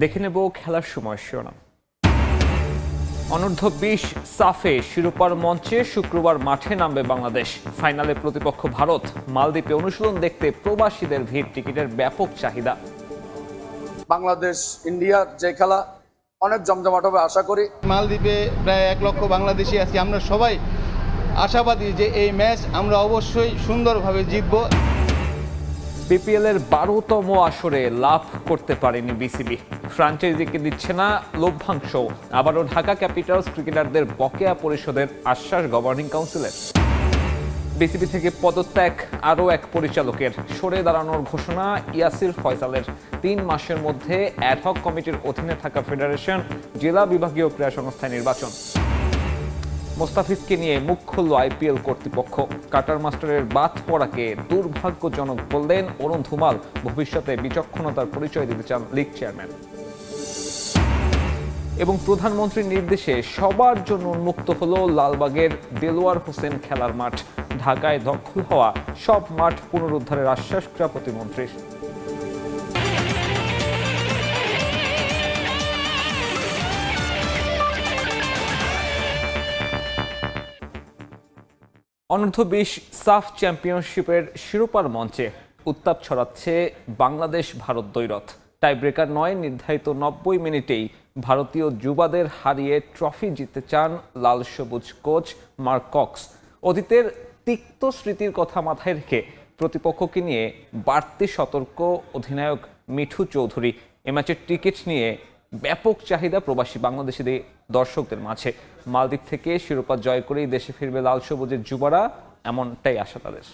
দেখে নেব খেলার সময় শিরোনাম। অনূর্ধ্ব-20 সাফে শিরোপার মঞ্চে শুক্রবার মাঠে নামবে বাংলাদেশ। ফাইনালে প্রতিপক্ষ ভারত। মালদ্বীপে অনুশীলন দেখতে প্রবাসীদের ভিড়, টিকিটের ব্যাপক চাহিদা। বাংলাদেশ ইন্ডিয়ার যে খেলা অনেক জমজমাট হবে আশা করি। মালদ্বীপে প্রায় 1 লক্ষ বাংলাদেশি আছি। আমরা সবাই আশাবাদী যে এই ম্যাচ আমরা অবশ্যই সুন্দরভাবে জিতব। বিপিএল এর 12তম আসরে লাভ করতে পারেনি বিসিবি। ফ্র্যাঞ্চাইজিকে দিচ্ছে না লভ্যাংশ। আবারও ঢাকা ক্যাপিটালস ক্রিকেটারদের বকেয়া পরিশোধের আশ্বাস গভর্নিং কাউন্সিলের। বিসিবি থেকে পদত্যাগ আরও এক পরিচালকের। সরে দাঁড়ানোর ঘোষণা ইয়াসির ফয়সালের। 3 মাসের মধ্যে অ্যাডহক কমিটির অধীনে থাকা ফেডারেশন, জেলা বিভাগীয় ক্রীড়া সংস্থায় নির্বাচন। মোস্তাফিজকে নিয়ে মুখ খুলল আইপিএল কর্তৃপক্ষ। কাটার মাস্টারের বাদ পড়াকে দুর্ভাগ্যজনক বললেন অরুণ ধুমাল। ভবিষ্যতে বিচক্ষণতার পরিচয় দিতে চান লিগ চেয়ারম্যান। এবং প্রধানমন্ত্রীর নির্দেশে সবার জন্য উন্মুক্ত হলো লালবাগের দেলোয়ার হোসেন খেলার মাঠ। ঢাকায় দখল হওয়া সব মাঠ পুনরুদ্ধারের আশ্বাস ক্রীড়া প্রতিমন্ত্রীর। অনূর্ধ্ব-20 সাফ চ্যাম্পিয়নশিপের শিরোপার মঞ্চে উত্তাপ ছড়াচ্ছে বাংলাদেশ ভারত দ্বৈরথ। টাইব্রেকার নয়, নির্ধারিত 90 মিনিটেই ভারতীয় যুবাদের হারিয়ে ট্রফি জিততে চান লাল সবুজ কোচ মার্ক কক্স। অতীতের তিক্ত স্মৃতির কথা মাথায় রেখে প্রতিপক্ষকে নিয়ে বাড়তি সতর্ক অধিনায়ক মিঠু চৌধুরী। এ ম্যাচের টিকিট নিয়ে ব্যাপক চাহিদা প্রবাসী বাংলাদেশিদের দর্শকদের মাঝে। মালদ্বীপ থেকে শিরোপা জয় করেই দেশে ফিরবে লাল সবুজের যুবারা, এমনটাই আশা তাদের।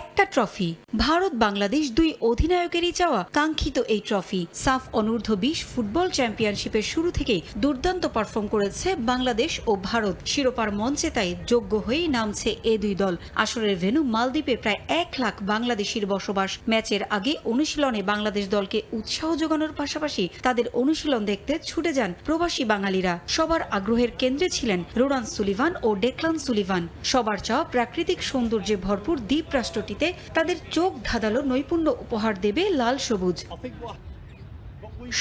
একটা ট্রফি, ভারত বাংলাদেশ 2 অধিনায়কেরই চাওয়া কাঙ্ক্ষিত এই ট্রফি। সাফ অনূর্ধ্ব-20 ফুটবল চ্যাম্পিয়নশিপের শুরু থেকেই দুর্দান্ত পারফর্ম করেছে বাংলাদেশ ও ভারত। শিরোপার মঞ্চে তাই যোগ্য হয়েই নামছে এ 2 দল। আসরের ভেন্যু মালদ্বীপে প্রায় 1 লাখ বাংলাদেশির বসবাস। ম্যাচের আগে অনুশীলনে বাংলাদেশ দলকে উৎসাহ যোগানোর পাশাপাশি তাদের অনুশীলন দেখতে ছুটে যান প্রবাসী বাঙালিরা। সবার আগ্রহের কেন্দ্রে ছিলেন রোডান সুলিভান ও ডেকলান সুলিভান। সবার চাওয়া প্রাকৃতিক সৌন্দর্যে ভরপুর দ্বীপরাষ্ট্রটিতে তাদের চোখ ধাঁধালো নৈপুণ্য উপহার দেবে লাল সবুজ।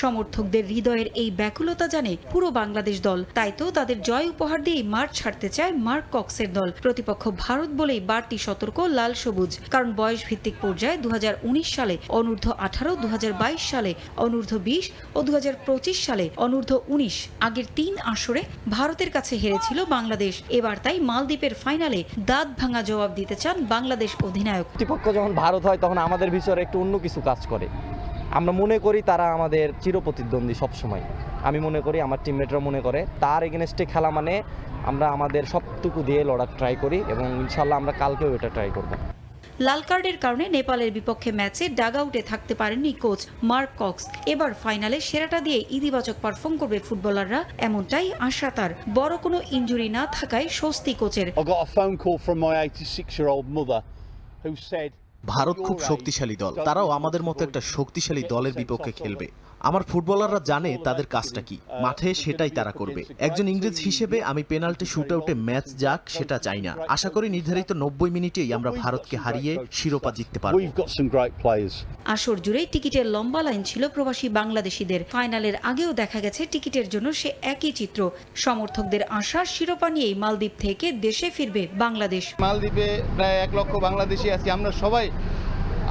সমর্থকদের হৃদয়ের এই ব্যাকুলতা জানে পুরো বাংলাদেশ দল। তাই তো তাদের জয় উপহার দিয়ে মাঠ ছাড়তে চায় মার্ক কক্সের দল। প্রতিপক্ষ ভারত বলেই বাড়তি সতর্ক লাল সবুজ। কারণ বয়স ভিত্তিক পর্যায়ে 2019 সালে অনূর্ধ্ব-18, 2022 সালে অনূর্ধ্ব-20 ও 2025 সালে অনূর্ধ্ব-19 আগের 3 আসরে ভারতের কাছে হেরেছিল বাংলাদেশ। এবার তাই মালদ্বীপের ফাইনালে দাঁত ভাঙা জবাব দিতে চান বাংলাদেশ অধিনায়ক। প্রতিপক্ষ যখন ভারত হয় তখন আমাদের ভিতরে একটু অন্য কিছু কাজ করে। আমরা মনে করি তারা আমাদের চিরপ্রতিদ্বন্দ্বী সবসময়। আমি মনে করি, আমার টিমমেটরা মনে করে, তার এগেনস্টে খেলা মানে আমরা আমাদের সবটুকু দিয়ে লড়ার ট্রাই করি এবং ইনশাল্লাহ আমরা কালকেও এটা ট্রাই করব। লাল কার্ডের কারণে নেপালের বিপক্ষে ম্যাচে ডাগআউটে থাকতে পারেননি কোচ মার্ক কক্স। এবার ফাইনালে সেরাটা দিয়ে ইতিবাচক পারফর্ম করবে ফুটবলাররা, এমনটাই আশা তার। বড় কোনো ইনজুরি না থাকায় স্বস্তি কোচের। ভারত খুব শক্তিশালী দল, তারাও আমাদের মতো একটা শক্তিশালী দলের বিপক্ষে খেলবে। আমার ফুটবলাররা জানে তাদের কাজটা কি, মাঠে সেটাই তারা করবে। একজন ইংরেজ হিসেবে আমি পেনাল্টি শুটআউটে ম্যাচ যাক সেটা চাই না। আশা করি নির্ধারিত 90 মিনিটেই আমরা ভারতকে হারিয়ে শিরোপা জিততে পারব। আসর জুড়েই টিকিটের লম্বা লাইন ছিল প্রবাসী বাংলাদেশিদের। ফাইনালের আগেও দেখা গেছে টিকিটের জন্য সে একই চিত্র। সমর্থকদের আশা শিরোপা নিয়েই মালদ্বীপ থেকে দেশে ফিরবে বাংলাদেশ। মালদ্বীপে প্রায় 1 লক্ষ বাংলাদেশি আছি। আমরা সবাই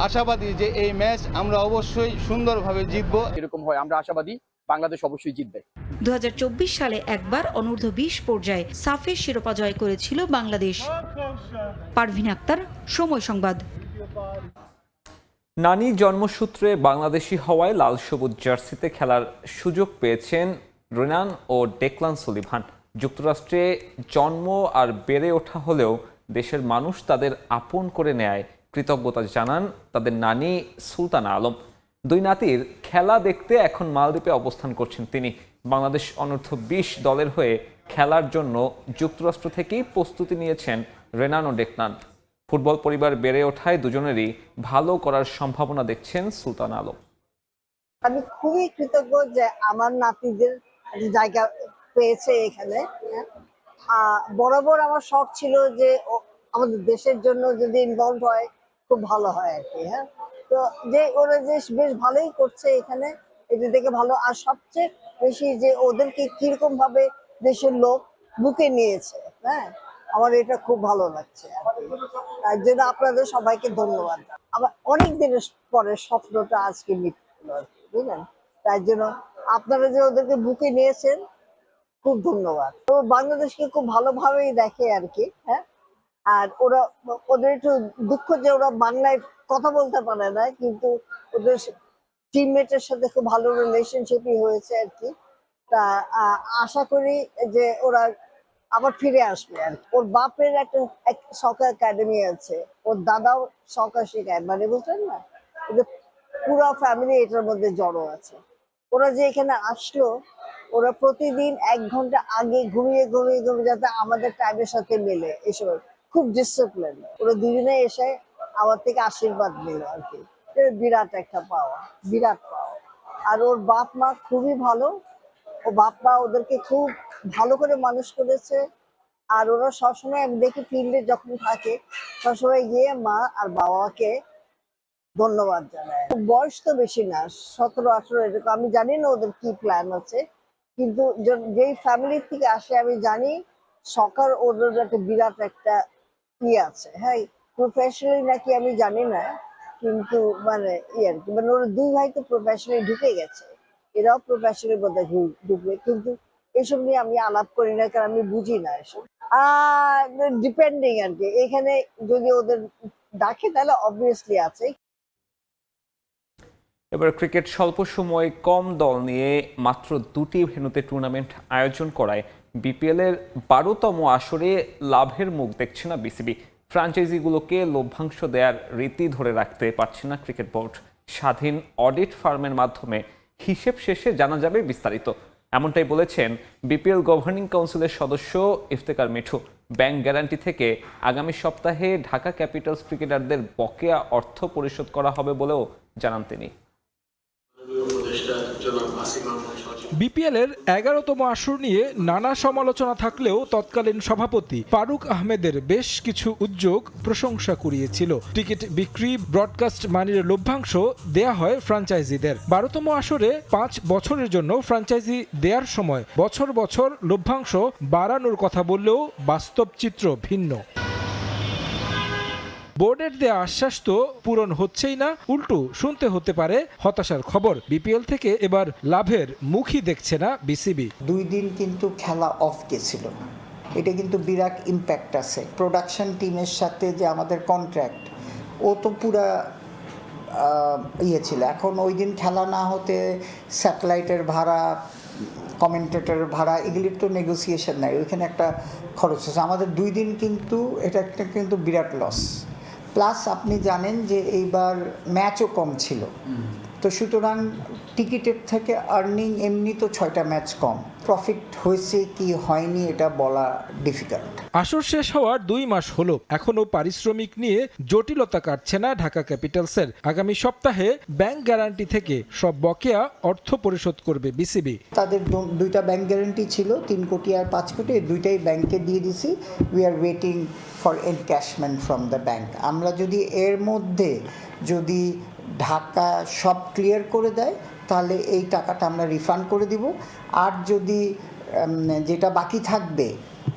আশাবাদী যে এই ম্যাচ আমরা অবশ্যই সুন্দরভাবে জিতব। এরকম হয় আমরা আশাবাদী বাংলাদেশ অবশ্যই জিতবে। 2024 সালে একবার অনূর্ধ্ব-20 পর্যায়ে সাফের শিরোপা জয় করেছিল বাংলাদেশ। পারভিন আক্তার, সময় সংবাদ। নানি জন্মসূত্রে বাংলাদেশি হওয়ায় লাল সবুজ জার্সিতে খেলার সুযোগ পেয়েছেন রোনান ও ডেকলান সুলিভান। যুক্তরাষ্ট্রে জন্ম আর বেড়ে ওঠা হলেও দেশের মানুষ তাদের আপন করে নেয় কৃতজ্ঞতা জানান তাদের নানি সুলতানা আলম। 2 নাতির খেলা দেখতে এখন মালদ্বীপে অবস্থান করছেন তিনি। বাংলাদেশ অনূর্ধ্ব-20 দলের হয়ে খেলার জন্য যুক্তরাষ্ট্র থেকেই প্রস্তুতি নিয়েছেন রেনান ও ডেকলান। ফুটবল পরিবার বেড়ে ওঠায় দুজনেরই ভালো করার সম্ভাবনা দেখছেন সুলতানা আলম। আমি খুবই কৃতজ্ঞ যে আমার নাতিদের জায়গা পেয়েছে এখানে। বরাবর আমার শখ ছিল যে আমাদের দেশের জন্য যদি ইনভলভ হয় খুব ভালো হয় আর কি। হ্যাঁ, তো তো যে ওরা যে বেশ ভালোই করছে এখানে, এটা দেখে ভালো। আর সবচেয়ে বেশি যে ওদেরকে কিরকম ভাবে দেশের লোক বুকে নিয়েছে, হ্যাঁ, আমার এটা খুব ভালো লাগছে। তার জন্য আপনাদের সবাইকে ধন্যবাদ। আবার অনেক দিনের পরে স্বপ্নটা আজকে মিটলো আর কি, বুঝলেন? তার জন্য আপনারা যে ওদেরকে বুকে নিয়েছেন, খুব ধন্যবাদ। তো বাংলাদেশকে খুব ভালোভাবেই দেখে আর কি, হ্যাঁ। আর ওদের একটু দুঃখ যে ওরা বাংলায় কথা বলতে পারে না, কিন্তু ওদের টিমমেটের সাথে খুব ভালো রিলেশনশিপই হয়েছে আর কি। তা আশা করি যে ওরা আবার ফিরে আসবে আর কি। ওর বাপের একটা সকার একাডেমি আছে, ওর দাদাও সকার শেখায়, মানে বুঝলেন না, ওদের পুরো ফ্যামিলি এটার মধ্যে জড়ো আছে। ওরা যে এখানে আসলো, ওরা প্রতিদিন 1 ঘন্টা আগে ঘুমিয়ে যাতে আমাদের টাইমের সাথে মেলে, এসব খুব ডিসিপ্লিন। ওরা দুজনে এসে আমার থেকে আশীর্বাদ নিল আর কি। বিরাট একটা পাওয়া, বিরাট পাওয়া। আর ওর বাপ মা খুবই ভালো, ও বাপ মা ওদেরকে খুব ভালো করে মানুষ করেছে। আর ওরা সবসময় আমি দেখি ফিল্ডে যখন থাকে, সবসময় গিয়ে মা আর বাবাকে ধন্যবাদ জানায়। বয়স তো বেশি না, 17-18 এরকম। আমি জানি না ওদের কি প্ল্যান আছে, কিন্তু যেই ফ্যামিলি থেকে আসে আমি জানি সকার ওদের একটা বিরাট একটা আছে। হ্যাঁ, প্রফেশনালি নাকি আমি জানি না, কিন্তু মানে আর কি, মানে ওরা 2 ভাই তো প্রফেশনালি ঢুকে গেছে, এরাও প্রফেশনালি বোধহয় ঢুকবে, কিন্তু এসব নিয়ে আমি আলাপ করি না, কারণ আমি বুঝি না এসব। ডিপেন্ডিং আর কি, এখানে যদি ওদের ডাকে তাহলে অবভিয়াসলি আছে। এবার ক্রিকেট স্বল্প সময়ে কম দল নিয়ে মাত্র 2টি ভেন্যুতে টুর্নামেন্ট আয়োজন করায় বিপিএল এর 12তম আসরে লাভের মুখ দেখছে না বিসিবি। ফ্র্যাঞ্চাইজিগুলোকে লভ্যাংশ দেওয়ার রীতি ধরে রাখতে পারছে না ক্রিকেট বোর্ড। স্বাধীন অডিট ফার্মের মাধ্যমে হিসেব শেষে জানা যাবে বিস্তারিত, এমনটাই বলেছেন বিপিএল গভর্নিং কাউন্সিলের সদস্য ইফতেখার মিঠু। ব্যাংক গ্যারান্টি থেকে আগামী সপ্তাহে ঢাকা ক্যাপিটালস ক্রিকেটারদের বকেয়া অর্থ পরিশোধ করা হবে বলেও জানান তিনি। বিপিএল এর 11তম আসর নিয়ে নানা সমালোচনা থাকলেও তৎকালীন সভাপতি ফারুক আহমেদের বেশ কিছু উদ্যোগ প্রশংসা কুড়িয়েছিল। টিকিট বিক্রি, ব্রডকাস্ট মানির লভ্যাংশ দেয়া হয় ফ্র্যাঞ্চাইজিদের। 12তম আসরে 5 বছরের জন্য ফ্র্যাঞ্চাইজি দেওয়ার সময় বছর বছর লভ্যাংশ বাড়ানোর কথা বললেও বাস্তব চিত্র ভিন্ন। বোর্ডের দেয়া আশ্বাস তো পূরণ হচ্ছেই না, উল্টো শুনতে হতে পারে হতাশার খবর। বিপিএল থেকে এবার লাভের মুখই দেখছে না বিসিবি। 2 দিন কিন্তু খেলা অফ গেছিল, এটা কিন্তু বিরাট ইম্প্যাক্ট আছে। প্রোডাকশন টিমের সাথে যে আমাদের কন্ট্রাক্ট, ও তো পুরা ছিল। এখন ওই দিন খেলা না হতে স্যাটেলাইটের ভাড়া, কমেন্টেটর ভাড়া, এগুলির তো নেগোসিয়েশন নাই, ওইখানে একটা খরচ আছে। আমাদের 2 দিন কিন্তু এটা একটা কিন্তু বিরাট লস। প্লাস আপনি জানেন যে এইবার ম্যাচও কম ছিল, তো সুতরাং টিকিটের থেকে আর্নিং এমনি তো 6টা ম্যাচ কম। প্রফিট হয়েছে কি হয়নি এটা বলা ডিফিকাল্ট। আসর শেষ হওয়ার 2 মাস হলো, এখনো পারিশ্রমিক নিয়ে জটিলতা কাটছে না ঢাকা ক্যাপিটালসের। আগামী সপ্তাহে ব্যাংক গ্যারান্টি থেকে সব বকেয়া অর্থ পরিশোধ করবে বিসিবি। তাদের 2টা ব্যাংক গ্যারান্টি ছিল, 3 কোটি আর 5 কোটি, 2টাই ব্যাংকে দিয়ে দিছি। We are waiting for encashment from the bank. আমরা যদি এর মধ্যে যদি ঢাকা সব ক্লিয়ার করে দেয়, তাহলে এই টাকাটা আমরা রিফান্ড করে দিব। আর যদি যেটা বাকি থাকবে,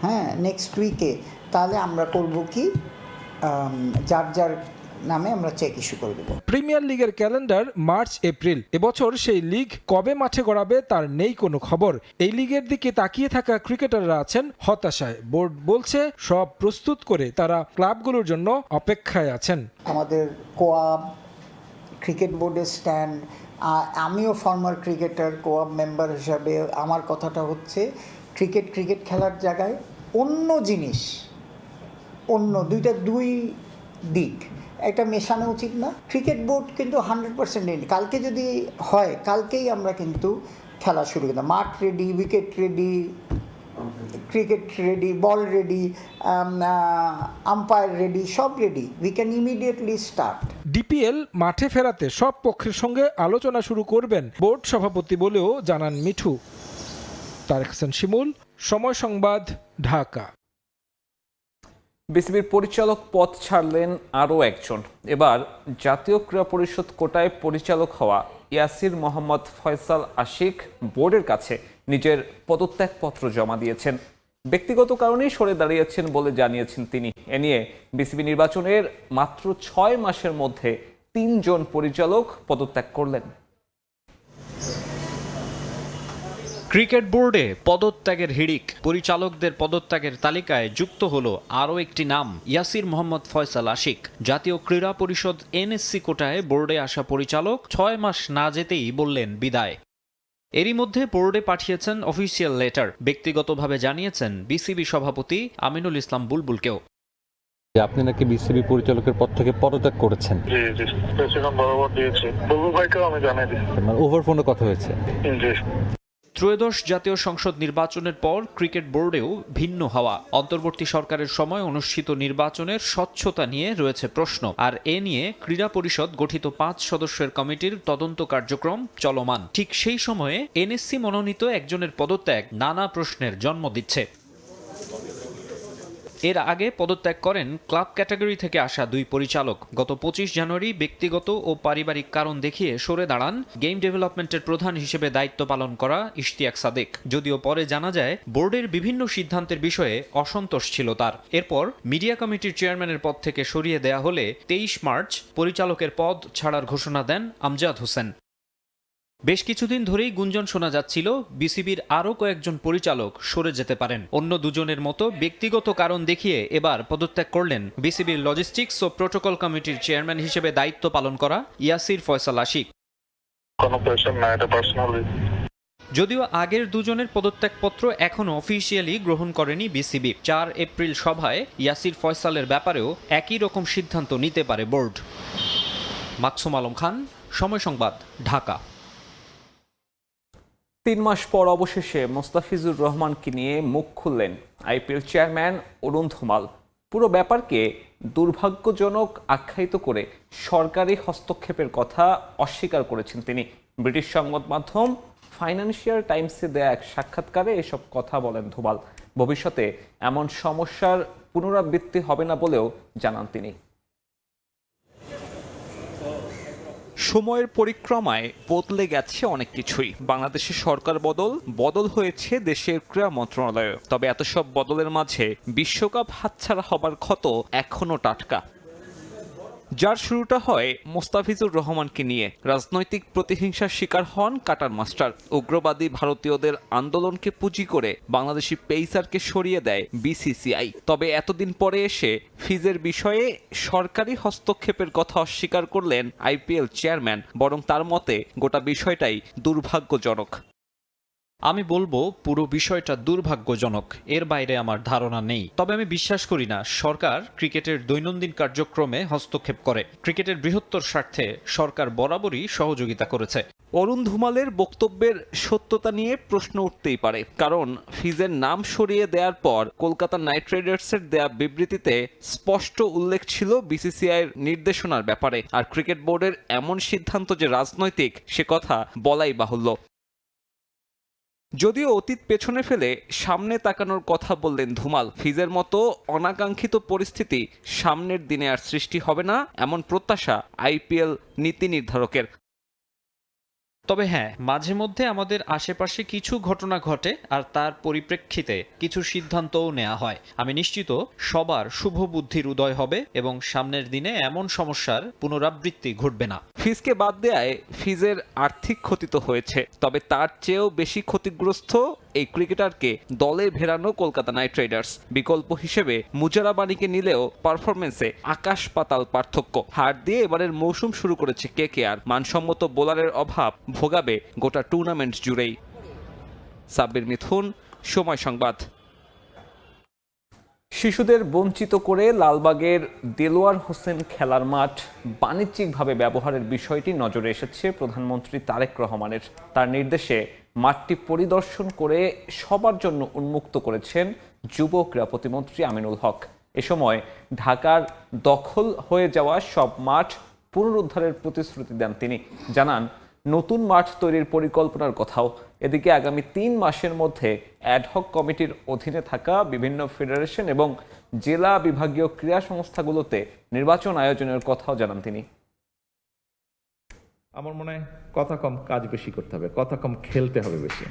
হ্যাঁ, নেক্সট উইকে, তাহলে আমরা করব কি, যার যার নামে আমরা চেক ইস্যু করে দেব। প্রিমিয়ার লিগের ক্যালেন্ডার মার্চ এপ্রিল। এবছর সেই লিগ কবে মাঠে গড়াবে তার নেই কোনো খবর। এই লিগের দিকে তাকিয়ে থাকা ক্রিকেটাররা আছেন হতাশায়। বোর্ড বলছে সব প্রস্তুত করে তারা ক্লাবগুলোর জন্য অপেক্ষায় আছেন। আমাদের কোয়াব, ক্রিকেট বোর্ডের স্ট্যান্ড, আমিও ফর্মার ক্রিকেটার, কোয়াব মেম্বার হিসাবে আমার কথাটা হচ্ছে ক্রিকেট খেলার জায়গায় অন্য জিনিস, অন্য 2 দিক এটা মেশানো উচিত না। ক্রিকেট বোর্ড কিন্তু 100% নেই। কালকে যদি হয়, কালকেই আমরা কিন্তু খেলা শুরু করতাম। মাঠ ready, wicket ready, cricket ready, ball ready, umpire ready, সব রেডি। We can immediately start. DPL মাঠে ফেরাতে সব পক্ষের সঙ্গে আলোচনা শুরু করবেন বোর্ড সভাপতি বলেও জানান মিঠু। তারেক হোসেন শিমুল, সময় সংবাদ, ঢাকা। বিসিবির পরিচালক পদ ছাড়লেন আরও একজন। এবার জাতীয় ক্রীড়া পরিষদ কোটায় পরিচালক হওয়া ইয়াসির মোহাম্মদ ফয়সাল আশিক বোর্ডের কাছে নিজের পদত্যাগপত্র জমা দিয়েছেন। ব্যক্তিগত কারণেই সরে দাঁড়িয়েছেন বলে জানিয়েছেন তিনি। এ নিয়ে বিসিবি নির্বাচনের মাত্র 6 মাসের মধ্যে 3 জন পরিচালক পদত্যাগ করলেন। ক্রিকেট বোর্ডে পদত্যাগের হিড়িক। পরিচালকদের পদত্যাগের তালিকায় যুক্ত হলো আরও একটি নাম, ইয়াসির মোহাম্মদ ফয়সাল আশিক। জাতীয় ক্রীড়া পরিষদ এনএসসি কোটায় বোর্ডে আসা পরিচালক 6 মাস না যেতেই বললেন বিদায়। এরই মধ্যে বোর্ডে পাঠিয়েছেন অফিসিয়াল লেটার। ব্যক্তিগতভাবে জানিয়েছেন বিসিবি সভাপতি আমিনুল ইসলাম বুলবুলকেও। আপনি নাকি বিসিবি পরিচালকের পদ থেকে পদত্যাগ করেছেন। জি জি, প্রেসিডেন্ট বরাবর দিয়েছি, বুলবুল ভাইকেও আমি জানাই দিয়েছি। ওভার ফোনে কথা হয়েছে। জি। ত্রয়োদশ জাতীয় সংসদ নির্বাচনের পর ক্রিকেট বোর্ডেও ভিন্ন হাওয়া। অন্তর্বর্তী সরকারের সময় অনুষ্ঠিত নির্বাচনের স্বচ্ছতা নিয়ে রয়েছে প্রশ্ন, আর এ নিয়ে ক্রীড়া পরিষদ গঠিত 5 সদস্যের কমিটির তদন্ত কার্যক্রম চলমান। ঠিক সেই সময়ে এনএসসি মনোনীত একজনের পদত্যাগ নানা প্রশ্নের জন্ম দিচ্ছে। এর আগে পদত্যাগ করেন ক্লাব ক্যাটাগরি থেকে আসা 2 পরিচালক। গত 25 জানুয়ারি ব্যক্তিগত ও পারিবারিক কারণ দেখিয়ে সরে দাঁড়ান গেম ডেভেলপমেন্টের প্রধান হিসেবে দায়িত্ব পালন করা ইশতিয়াক সাদেক। যদিও পরে জানা যায় বোর্ডের বিভিন্ন সিদ্ধান্তের বিষয়ে অসন্তোষ ছিল তার। এরপর মিডিয়া কমিটির চেয়ারম্যানের পদ থেকে সরিয়ে দেয়া হলে 23 মার্চ পরিচালকের পদ ছাড়ার ঘোষণা দেন আমজাদ হোসেন। বেশ কিছুদিন ধরেই গুঞ্জন শোনা যাচ্ছিল বিসিবির আরও কয়েকজন পরিচালক সরে যেতে পারেন। অন্য দুজনের মতো ব্যক্তিগত কারণ দেখিয়ে এবার পদত্যাগ করলেন বিসিবির লজিস্টিক্স ও প্রোটোকল কমিটির চেয়ারম্যান হিসেবে দায়িত্ব পালন করা ইয়াসির ফয়সাল আশিক। যদিও আগের দুজনের পদত্যাগপত্র এখনও অফিসিয়ালি গ্রহণ করেনি বিসিবি। 4 এপ্রিল সভায় ইয়াসির ফয়সালের ব্যাপারেও একই রকম সিদ্ধান্ত নিতে পারে বোর্ড। মাকসুম আলম খান, সময় সংবাদ, ঢাকা। 3 মাস পর অবশেষে মোস্তাফিজুর রহমানকে নিয়ে মুখ খুললেন আইপিএল চেয়ারম্যান অরুণ ধুমাল। পুরো ব্যাপারকে দুর্ভাগ্যজনক আখ্যায়িত করে সরকারি হস্তক্ষেপের কথা অস্বীকার করেছেন তিনি। ব্রিটিশ সংবাদ মাধ্যম ফাইন্যান্সিয়াল টাইমসে দেয়া এক সাক্ষাৎকারে এসব কথা বলেন ধুমাল। ভবিষ্যতে এমন সমস্যার পুনরাবৃত্তি হবে না বলেও জানান তিনি। সময়ের পরিক্রমায় বদলে গেছে অনেক কিছুই। বাংলাদেশের সরকার বদল হয়েছে দেশের ক্রীড়া মন্ত্রণালয়ে। তবে এত সব বদলের মাঝে বিশ্বকাপ হাতছাড়া হবার ক্ষত এখনো টাটকা। যার শুরুটা হয় মোস্তাফিজুর রহমানকে নিয়ে। রাজনৈতিক প্রতিহিংসার শিকার হন কাটার মাস্টার। উগ্রবাদী ভারতীয়দের আন্দোলনকে পুঁজি করে বাংলাদেশি পেসারকে সরিয়ে দেয় বিসিসিআই। তবে এতদিন পরে এসে ফিজের বিষয়ে সরকারি হস্তক্ষেপের কথা অস্বীকার করলেন আইপিএল চেয়ারম্যান। বরং তার মতে গোটা বিষয়টাই দুর্ভাগ্যজনক। আমি বলবো পুরো বিষয়টা দুর্ভাগ্যজনক, এর বাইরে আমার ধারণা নেই। তবে আমি বিশ্বাস করি না সরকার ক্রিকেটের দৈনন্দিন কার্যক্রমে হস্তক্ষেপ করে। ক্রিকেটের বৃহত্তর স্বার্থে সরকার বরাবরই সহযোগিতা করেছে। অরুণ ধুমালের বক্তব্যের সত্যতা নিয়ে প্রশ্ন উঠতেই পারে, কারণ ফিজের নাম সরিয়ে দেওয়ার পর কলকাতা নাইট রাইডার্সের দেয়া বিবৃতিতে স্পষ্ট উল্লেখ ছিল বিসিসিআইয়ের নির্দেশনার ব্যাপারে। আর ক্রিকেট বোর্ডের এমন সিদ্ধান্ত যে রাজনৈতিক, সে কথা বলাই বাহুল্য। যদিও অতীত পেছনে ফেলে সামনে তাকানোর কথা বললেন ধুমাল। ফিজের মতো অনাকাঙ্ক্ষিত পরিস্থিতি সামনের দিনে আর সৃষ্টি হবে না, এমন প্রত্যাশা আইপিএল নীতি নির্ধারকের। তবে হ্যাঁ, মাঝে মধ্যে আমাদের আশেপাশে কিছু ঘটনা ঘটে, আর তার পরিপ্রেক্ষিতে কিছু সিদ্ধান্তও নেওয়া হয়। আমি নিশ্চিত সবার শুভ বুদ্ধির উদয় হবে এবং সামনের দিনে এমন সমস্যার পুনরাবৃত্তি ঘটবে না। ফিজকে বাদ দেয়ায় ফিজের আর্থিক ক্ষতি তো হয়েছে, তবে তার চেয়েও বেশি ক্ষতিগ্রস্ত এই ক্রিকেটারকে দলে ভেড়ানো কলকাতা নাইট রাইডার্স। বিকল্প হিসেবে মুজারাবানিকে নিলেও পারফরমেন্সে আকাশ পাতাল পার্থক্য। হার দিয়ে এবারের মৌসুম শুরু করেছে কেকেআর। মানসম্মত বোলারের অভাব ভোগাবে গোটা টুর্নামেন্ট জুড়েই। সাব্বির মিথুন, সময় সংবাদ। শিশুদের বঞ্চিত করে লালবাগের দেলোয়ার হোসেন খেলার মাঠ বাণিজ্যিকভাবে ব্যবহারের বিষয়টি নজরে এসেছে প্রধানমন্ত্রী তারেক রহমানের। তার নির্দেশে মাঠটি পরিদর্শন করে সবার জন্য উন্মুক্ত করেছেন যুব ক্রীড়া প্রতিমন্ত্রী আমিনুল হক। এ সময় ঢাকার দখল হয়ে যাওয়া সব মাঠ পুনরুদ্ধারের প্রতিশ্রুতি দেন তিনি। জানান নতুন মাঠ তৈরির পরিকল্পনার কথাও। এদিকে আগামী 3 মাসের মধ্যে অ্যাডহক কমিটির অধীনে থাকা বিভিন্ন ফেডারেশন এবং জেলা বিভাগীয় ক্রীড়া সংস্থাগুলোতে নির্বাচন আয়োজনের কথাও জানান তিনি। আমার মনে হয় কথা কম কাজ বেশি করতে হবে, কথা কম খেলতে হবে বেশি।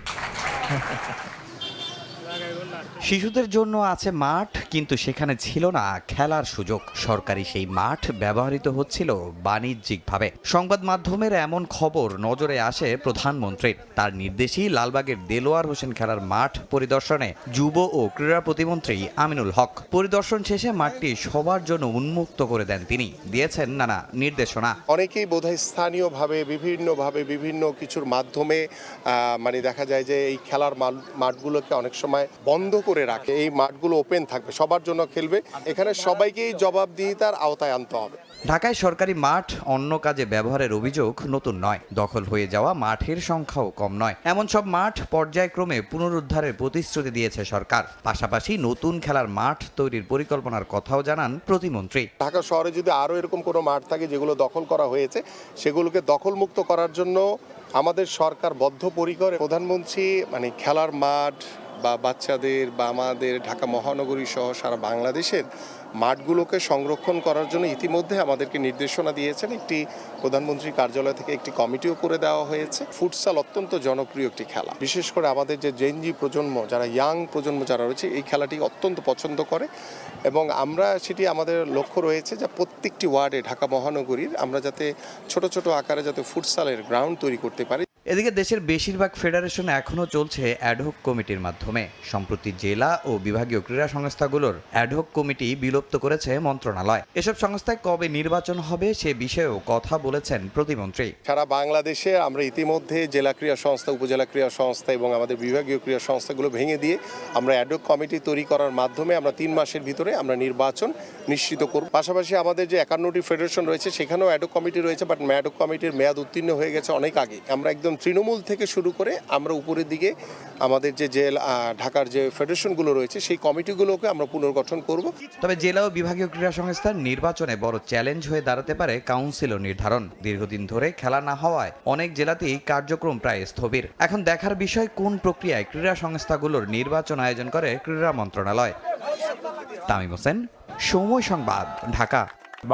শিশুদের জন্য আছে মাঠ, কিন্তু সেখানে ছিল না খেলার সুযোগ। সরকারি সেই মাঠ ব্যবহৃত হচ্ছিল বাণিজ্যিকভাবে। সংবাদ মাধ্যমের এমন খবর নজরে আসে প্রধানমন্ত্রীর। তার নির্দেশেই লালবাগের দেলোয়ার হোসেন খেলার মাঠ পরিদর্শনে যুব ও ক্রীড়া প্রতিমন্ত্রী আমিনুল হক। পরিদর্শন শেষে মাঠটি সবার জন্য উন্মুক্ত করে দেন তিনি। দিয়েছেন নানা নির্দেশনা। অনেকেই বোধহয় স্থানীয়ভাবে বিভিন্ন কিছুর মাধ্যমে মানে দেখা যায় যে এই খেলার মাঠগুলোকে অনেক সময় বন্ধ করে রাখে। এই মাঠগুলো ওপেন থাকবে, সবার জন্য খেলবে। এখানে সবাইকেই জবাবদিহিতার আওতায় আনতে হবে। ঢাকায় সরকারি মাঠ অন্য কাজে ব্যবহারের অভিযোগ নতুন নয়। দখল হয়ে যাওয়া মাঠের সংখ্যাও কম নয়। এমন সব মাঠ পর্যায়ক্রমে পুনরুদ্ধারের প্রতিশ্রুতি দিয়েছে সরকার। পাশাপাশি নতুন খেলার মাঠ তৈরির পরিকল্পনার কথাও জানান প্রতিমন্ত্রী। ঢাকা শহরে যদি আরও এরকম কোনো মাঠ থাকে যেগুলো দখল করা হয়েছে, সেগুলোকে দখলমুক্ত করার জন্য আমাদের সরকার বদ্ধপরিকর। প্রধানমন্ত্রী মানে খেলার মাঠ বা বাচ্চাদের বা আমাদের ঢাকা মহানগরী সহ সারা বাংলাদেশের মাঠগুলোকে সংরক্ষণ করার জন্য ইতিমধ্যে আমাদেরকে নির্দেশনা দিয়েছেন। একটি প্রধানমন্ত্রীর কার্যালয় থেকে একটি কমিটিও করে দেওয়া হয়েছে। ফুটসাল অত্যন্ত জনপ্রিয় একটি খেলা। বিশেষ করে আমাদের যে জেনজি প্রজন্ম, যারা ইয়াং প্রজন্ম যারা রয়েছে, এই খেলাটি অত্যন্ত পছন্দ করে এবং আমরা সেটি আমাদের লক্ষ্য রয়েছে যে প্রত্যেকটি ওয়ার্ডে ঢাকা মহানগরীর আমরা যাতে ছোট ছোট আকারে যাতে ফুটসালের গ্রাউন্ড তৈরি করতে পারি। এদিকে দেশের বেশিরভাগ ফেডারেশন এখনও চলছে অ্যাডহক কমিটির মাধ্যমে। সম্প্রতি জেলা ও বিভাগীয় ক্রীড়া সংস্থাগুলোর অ্যাডহক কমিটি বিলুপ্ত করেছে মন্ত্রণালয়। এসব সংস্থায় কবে নির্বাচন হবে সে বিষয়েও কথা বলেছেন প্রতিমন্ত্রী। সারা বাংলাদেশে আমরা ইতিমধ্যে জেলা ক্রীড়া সংস্থা, উপজেলা ক্রীড়া সংস্থা এবং আমাদের বিভাগীয় ক্রীড়া সংস্থাগুলো ভেঙে দিয়ে আমরা অ্যাডহক কমিটি তৈরি করার মাধ্যমে আমরা 3 মাসের ভিতরে আমরা নির্বাচন নিশ্চিত করব। পাশাপাশি আমাদের যে 51টি ফেডারেশন রয়েছে সেখানেও অ্যাডহক কমিটি রয়েছে, বাট অ্যাডহক কমিটির মেয়াদ উত্তীর্ণ হয়ে গেছে অনেক আগে। আমরা একদম তৃণমূল থেকে শুরু করে আমরা উপরের দিকে আমাদের যে ঢাকার যে ফেডারেশনগুলো রয়েছে সেই কমিটিগুলোকে আমরা পুনর্গঠন করব। তবে জেলা ও বিভাগীয় ক্রীড়া সংস্থার নির্বাচনে বড় চ্যালেঞ্জ হয়ে দাঁড়াতে পারে কাউন্সিলর নির্ধারণ। দীর্ঘদিন ধরে খেলা না হওয়ায় অনেক জেলাতেই কার্যক্রম প্রায় স্থবির। এখন দেখার বিষয় কোন প্রক্রিয়ায় ক্রীড়া সংস্থাগুলোর নির্বাচন আয়োজন করে ক্রীড়া মন্ত্রণালয়। তামিম হোসেন, সময় সংবাদ, ঢাকা।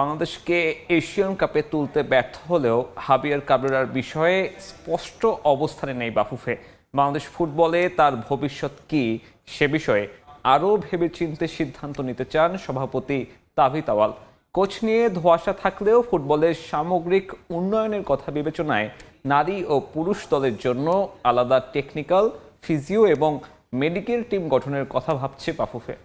বাংলাদেশকে এশিয়ান কাপে তুলতে ব্যর্থ হলেও হাবিয়ার কাবরেরার বিষয়ে স্পষ্ট অবস্থানে নেই বাফুফে। বাংলাদেশ ফুটবলে তার ভবিষ্যৎ কি সে বিষয়ে আরও ভেবেচিন্তে সিদ্ধান্ত নিতে চান সভাপতি তাবিথ আওয়াল। কোচ নিয়ে ধোঁয়াশা থাকলেও ফুটবলের সামগ্রিক উন্নয়নের কথা বিবেচনায় নারী ও পুরুষ দলের জন্য আলাদা টেকনিক্যাল, ফিজিও এবং মেডিকেল টিম গঠনের কথা ভাবছে বাফুফে।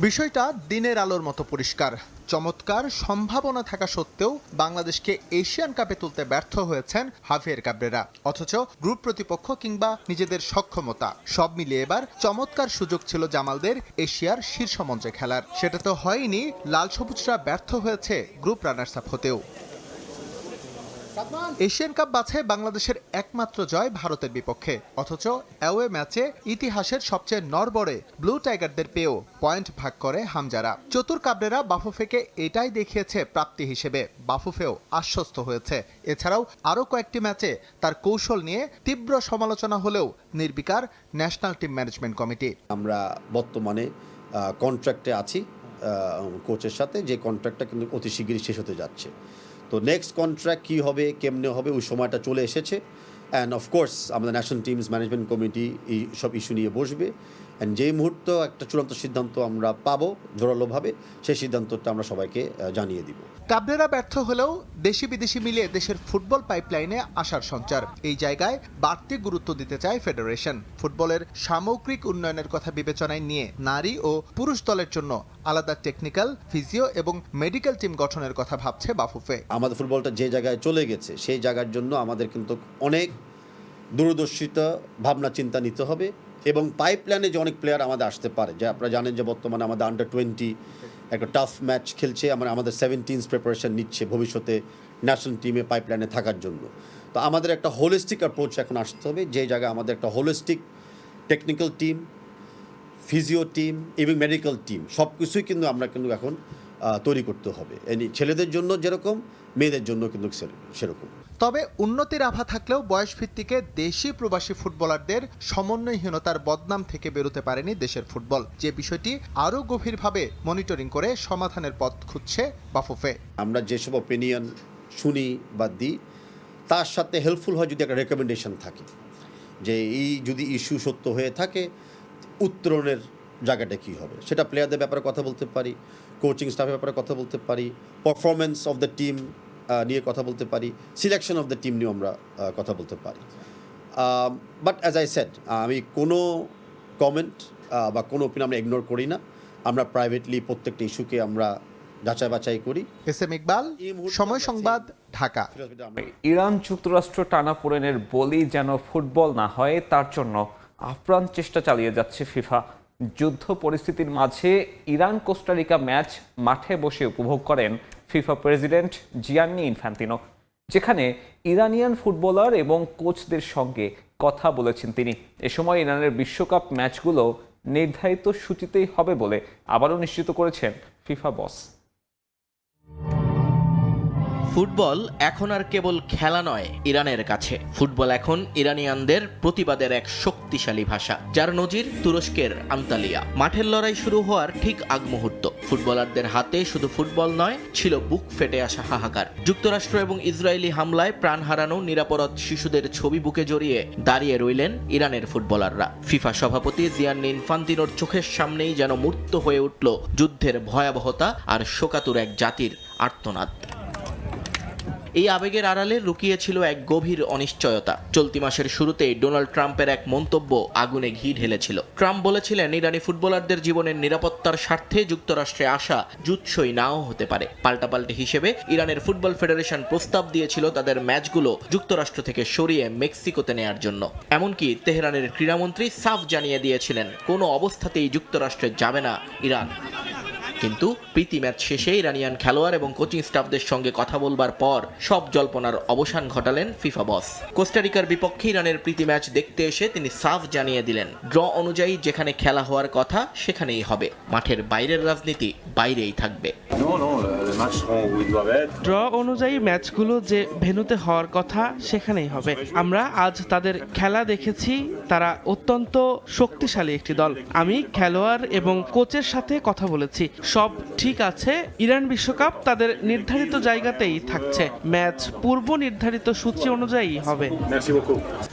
বিষয়টা দিনের আলোর মতো পরিষ্কার। চমৎকার সম্ভাবনা থাকা সত্ত্বেও বাংলাদেশকে এশিয়ান কাপে তুলতে ব্যর্থ হয়েছেন হাভিয়ের কাবরেরা। অথচ গ্রুপ প্রতিপক্ষ কিংবা নিজেদের সক্ষমতা সব মিলিয়ে এবার চমৎকার সুযোগ ছিল জামালদের এশিয়ার শীর্ষ মঞ্চে খেলার। সেটা তো হয়নি, লাল সবুজরা ব্যর্থ হয়েছে গ্রুপ রানার্স আপ হতেও। এশিয়ান কাপ বাছাই বাংলাদেশের একমাত্র জয় ভারতের বিপক্ষে। অথচ অ্যাওয়ে ম্যাচে ইতিহাসের সবচেয়ে নড়বড়ে ব্লু টাইগারদের পেয়েও পয়েন্ট ভাগ করে হামজারা। চতুর কাবরেরা বাফুফেকে এটাই দেখিয়েছে প্রাপ্তি হিসেবে। বাফুফেও আশ্বস্ত হয়েছে। এছাড়াও আরও কয়েকটি ম্যাচে তার কৌশল নিয়ে তীব্র সমালোচনা হলেও নির্বিকার ন্যাশনাল টিম ম্যানেজমেন্ট কমিটি। আমরা বর্তমানে কন্ট্রাক্টে আছি কোচের সাথে, যে কন্ট্রাক্টটা কিন্তু অতি শীঘ্রই শেষ হতে যাচ্ছে। তো নেক্সট কন্ট্রাক্ট কী হবে, কেমনে হবে, ওই সময়টা চলে এসেছে। অ্যান্ড অফকোর্স আমাদের ন্যাশনাল টিমস ম্যানেজমেন্ট কমিটি এই সব ইস্যু নিয়ে বসবে। অ্যান্ড যেই মুহূর্ত একটা চূড়ান্ত সিদ্ধান্ত আমরা পাবো জোরালোভাবে, সেই সিদ্ধান্তটা আমরা সবাইকে জানিয়ে দিব। কাবরেরা ব্যর্থ হলেও দেশি বিদেশি মিলিয়ে দেশের ফুটবল পাইপলাইনে আশার সঞ্চার। এই জায়গায় বাড়তি গুরুত্ব দিতে চায় ফেডারেশন। ফুটবলের সামগ্রিক উন্নয়নের কথা বিবেচনায় নিয়ে নারী ও পুরুষ দলের জন্য আলাদা টেকনিক্যাল, ফিজিও এবং মেডিকেল টিম গঠনের কথা ভাবছে বাফুফে। আমাদের ফুটবলটা যে জায়গায় চলে গেছে সেই জায়গার জন্য আমাদের কিন্তু অনেক দূরদর্শিতা ভাবনা চিন্তা নিতে হবে এবং পাইপলাইনে যে অনেক প্লেয়ার আমাদের আসতে পারে। যে আপনারা জানেন যে বর্তমানে আমাদের আন্ডার-20 একটা টাফ ম্যাচ খেলছে, আমাদের 17 প্রিপারেশন নিচ্ছে ভবিষ্যতে ন্যাশনাল টিমে পাইপলাইনে থাকার জন্য। তো আমাদের একটা হোলিস্টিক অ্যাপ্রোচ এখন আসতে হবে, যে জায়গায় আমাদের একটা holistic technical team, physio team এবং মেডিকেল টিম সব কিছুই কিন্তু আমরা কিন্তু এখন তৈরি করতে হবে ছেলেদের জন্য যেরকম মেয়েদের জন্য কিন্তু সেরকম। তবে উন্নতির আভা থাকলেও বয়সভিত্তিকে দেশি প্রবাসী ফুটবলারদের সমন্বয়হীনতার বদনাম থেকে বেরোতে পারেনি দেশের ফুটবল, যে বিষয়টি আরও গভীরভাবে মনিটরিং করে সমাধানের পথ খুঁজছে বাফুফে। আমরা যেসব অপিনিয়ন শুনি বা দিই তার সাথে হেল্পফুল হয় যদি একটা রেকমেন্ডেশন থাকে যে এই যদি ইস্যু সত্য হয়ে থাকে উত্তরণের জায়গাটা কী হবে, সেটা প্লেয়ারদের ব্যাপারে কথা বলতে পারি, কোচিং স্টাফের ব্যাপারে কথা বলতে পারি, পারফরমেন্স অফ দ্য টিম নিয়ে কথা বলতে পারি, সিলেকশন অফ দ্য টিম নিয়েও আমরা কথা বলতে পারি। বাট অ্যাজ আই সেড, আমি কোনো কমেন্ট বা কোনো ওপিনিয়ন আমরা ইগনোর করি না। আমরা প্রাইভেটলি প্রত্যেকটা ইস্যুকে আমরা যাচাই বাছাই করি। এস.এম. ইকবাল, সময় সংবাদ, ঢাকা। ইরান যুক্তরাষ্ট্র টানাপোড়েনের বলি যেন ফুটবল না হয় তার জন্য আপ্রাণ চেষ্টা চালিয়ে যাচ্ছে ফিফা। যুদ্ধ পরিস্থিতির মাঝে ইরান কোস্টারিকা ম্যাচ মাঠে বসে উপভোগ করেন ফিফা প্রেসিডেন্ট জিয়ান্নি ইনফ্যান্তিনো, যেখানে ইরানিয়ান ফুটবলার এবং কোচদের সঙ্গে কথা বলেছেন তিনি। এ সময় ইরানের বিশ্বকাপ ম্যাচগুলো নির্ধারিত সূচিতেই হবে বলে আবারও নিশ্চিত করেছেন ফিফা বস। ফুটবল এখন আর কেবল খেলা নয় ইরানের কাছে। ফুটবল এখন ইরানিয়ানদের প্রতিবাদের এক শক্তিশালী ভাষা, যার নজির তুরস্কের আন্তালিয়া। মাঠের লড়াই শুরু হওয়ার ঠিক আগ মুহূর্ত ফুটবলারদের হাতে শুধু ফুটবল নয়, ছিল বুক ফেটে আসা হাহাকার। যুক্তরাষ্ট্র এবং ইসরায়েলি হামলায় প্রাণ হারানো নিরাপরাধ শিশুদের ছবি বুকে জড়িয়ে দাঁড়িয়ে রইলেন ইরানের ফুটবলাররা। ফিফা সভাপতি জিয়ান্নি ইনফান্তিনোর চোখের সামনেই যেন মূর্ত হয়ে উঠল যুদ্ধের ভয়াবহতা আর শোকাতুর এক জাতির আর্তনাদ। এই আবেগের আড়ালে লুকিয়ে ছিল এক গভীর অনিশ্চয়তা। চলতি মাসের শুরুতেই ডোনাল্ড ট্রাম্পের এক মন্তব্য আগুনে ঘি ঢেলেছিল। ট্রাম্প বলেছিলেন ইরানি ফুটবলারদের জীবনের নিরাপত্তার স্বার্থে যুক্তরাষ্ট্রে আসা জুৎসই নাও হতে পারে। পাল্টাপাল্টি হিসেবে ইরানের ফুটবল ফেডারেশন প্রস্তাব দিয়েছিল তাদের ম্যাচগুলো যুক্তরাষ্ট্র থেকে সরিয়ে মেক্সিকোতে নেয়ার জন্য। এমনকি তেহরানের ক্রীড়ামন্ত্রী সাফ জানিয়ে দিয়েছিলেন কোনো অবস্থাতেই যুক্তরাষ্ট্রে যাবে না ইরান। কিন্তু প্রীতি ম্যাচ শেষে ইরানিয়ান খেলোয়াড় এবং কোচিং স্টাফদের সঙ্গে কথা বলবার পর সব জল্পনার অবসান ঘটালেন ফিফা বস। কোস্টারিকার বিপক্ষে ইরানের প্রীতি ম্যাচ দেখতে এসে তিনি সাফ জানিয়ে দিলেন, ড্র অনুযায়ী যেখানে খেলা হওয়ার কথা সেখানেই হবে, মাঠের বাইরের রাজনীতি বাইরেই থাকবে। ড্র অনুযায়ী ম্যাচগুলো যে ভেন্যুতে হওয়ার কথা সেখানেই হবে। আমরা আজ তাদের খেলা দেখেছি, তারা অত্যন্ত শক্তিশালী একটি দল। আমি খেলোয়াড় এবং কোচের সাথে কথা বলেছি, সব ঠিক আছে। ইরান বিশ্বকাপ তাদের নির্ধারিত জায়গাতেই থাকছে, ম্যাচ পূর্ব নির্ধারিত সূচি অনুযায়ী হবে।